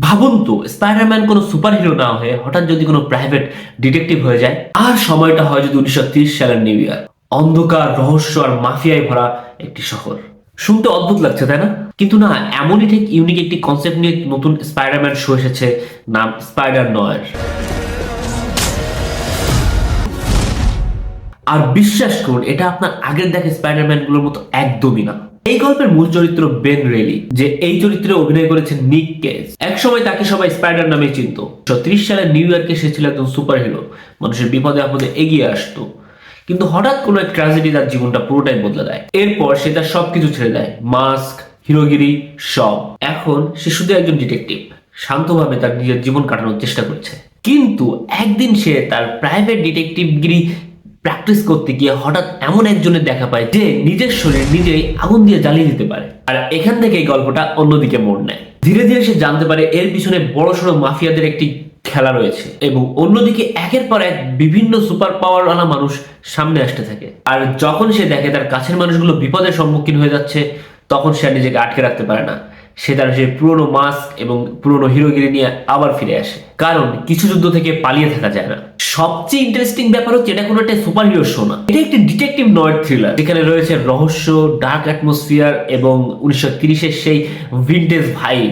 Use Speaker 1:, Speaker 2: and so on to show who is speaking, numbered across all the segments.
Speaker 1: ভাবুন তো, স্পাইডারম্যান কোনো সুপারহিরো না হয়ে হঠাৎ যদি কোনো প্রাইভেট ডিটেকটিভ হয়ে যায়, আর সময়টা হয় যদি 1930 সালের নিউ ইয়ার, অন্ধকার, রহস্য আর মাফিয়ায় ভরা একটি শহর। শুনতে অদ্ভুত লাগছে, তাই না? কিন্তু না, এমনই ঠিক ইউনিক একটি কনসেপ্ট নিয়ে নতুন স্পাইডারম্যান শো এসেছে, নাম স্পাইডার নয়ার। আর বিশ্বাস করুন, এটা আপনার আগের দেখা স্পাইডারম্যান গুলোর মতো একদমই না। এই গল্পের মূল চরিত্র বেন রেলি, যে এই চরিত্রে অভিনয় করেছেন নিক কেজ। একসময় তাকে সবাই স্পাইডার নামে চিনত। 30 সালের নিউ ইয়র্কে সে ছিল একজন সুপার হিরো, মানুষের বিপদে আপদে এগিয়ে আসতো। কিন্তু হঠাৎ কোনো এক ট্র্যাজেডি তার জীবনটা পুরোটাই বদলে দেয়। এরপর সে তার সবকিছু ছেড়ে দেয়, মাস্ক, হিরোগিরি, সব। এখন সে শুধু একজন ডিটেকটিভ, শান্তভাবে তার নিজের জীবন কাটানোর চেষ্টা করছে। কিন্তু একদিন সে তার প্রাইভেট ডিটেকটিভগিরি প্র্যাকটিস করতে গিয়ে হঠাৎ এমন একজনের দেখা পায় যে নিজের শরীর নিজেই আগুন দিয়ে জ্বালিয়ে দিতে পারে। আর এখান থেকে এই গল্পটা অন্যদিকে মোড় নেয়। ধীরে ধীরে সে জানতে পারে এর পিছনে বড়সড় মাফিয়াদের একটি খেলা রয়েছে, এবং অন্যদিকে একের পর এক বিভিন্ন সুপার পাওয়ারওয়ালা মানুষ সামনে আসতে থাকে। আর যখন সে দেখে তার কাছের মানুষগুলো বিপদের সম্মুখীন হয়ে যাচ্ছে, তখন সে আর নিজেকে আটকে রাখতে পারে না। সে তার সেই পুরনো মাস্ক এবং পুরনো হিরোগিরি নিয়ে আবার ফিরে আসে, কারণ কিছু যুদ্ধ থেকে পালিয়ে থাকা যায় না। সবচেয়ে ইন্টারেস্টিং ব্যাপার হচ্ছে, এটা কোনো একটা সুপার হিরো শো না, এটা একটি ডিটেকটিভ নয় থ্রিলার, যেখানে রয়েছে রহস্য, ডার্ক অ্যাটমসফিয়ার এবং 1930-এর সেই ভিনটেজ ভাইব।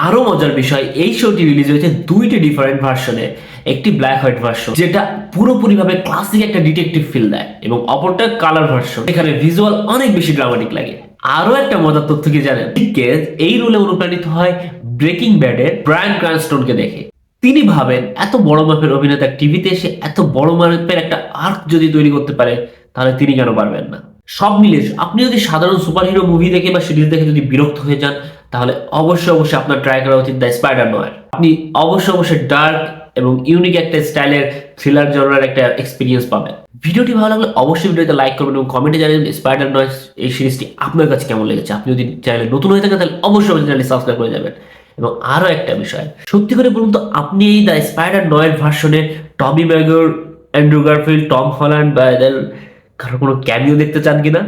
Speaker 1: আরো মজার বিষয়, এই শোটি রিলিজ হয়েছে দুইটি ডিফারেন্ট ভার্সনে। একটি ব্ল্যাক হোয়াইট ভার্সন, যেটা পুরোপুরিভাবে ক্লাসিক একটা ডিটেকটিভ ফিল দেয়, এবং অপরটা কালার ভার্সন, এখানে ভিজুয়াল অনেক বেশি ড্রামাটিক লাগে। আরো একটা মজার তথ্য কি জানেন, কেজ এই রোলে অনুপ্রাণিত হয় ব্রেকিং ব্যাডের ব্রায়ান ক্রানস্টনকে দেখে। তিনি ভাবেন এত বড় মাপের অভিনেতা টিভিতে এসে এত বড় মাপের একটা আর্ক যদি তৈরি করতে পারে, তাহলে তিনি কেন পারবেন না। সব মিলে আপনি যদি সাধারণ সুপারহিরো মুভি দেখে বা সিরিজ দেখে যদি বিরক্ত হয়ে যান, তাহলে অবশ্যই আপনার ট্রাই করা উচিত দ্য স্পাইডার নয়ার। আপনি অবশ্যই ডার্ক এবং ইউনিক একটা স্টাইলের থ্রিলার জনরার একটা এক্সপিরিয়েন্স পাবেন। ভিডিওটি ভালো লাগলে অবশ্যই ভিডিওতে লাইক করবেন এবং কমেন্টে জানাবেন স্পাইডার নয়ার এই সিরিজটি আপনার কাছে কেমন লেগেছে। আপনি যদি চ্যানেলে নতুন হয়ে থাকেন, তাহলে অবশ্যই আমাদের চ্যানেলটি সাবস্ক্রাইব করে যাবেন। এবং আরো একটা বিষয়, সত্যি করে বলুন তো, আপনি এই দ্য স্পাইডার নয়ার ভার্সনে Tobey Maguire, Andrew Garfield, Tom Holland বা এদের কারো কোনো ক্যামিও দেখতে চান কিনা?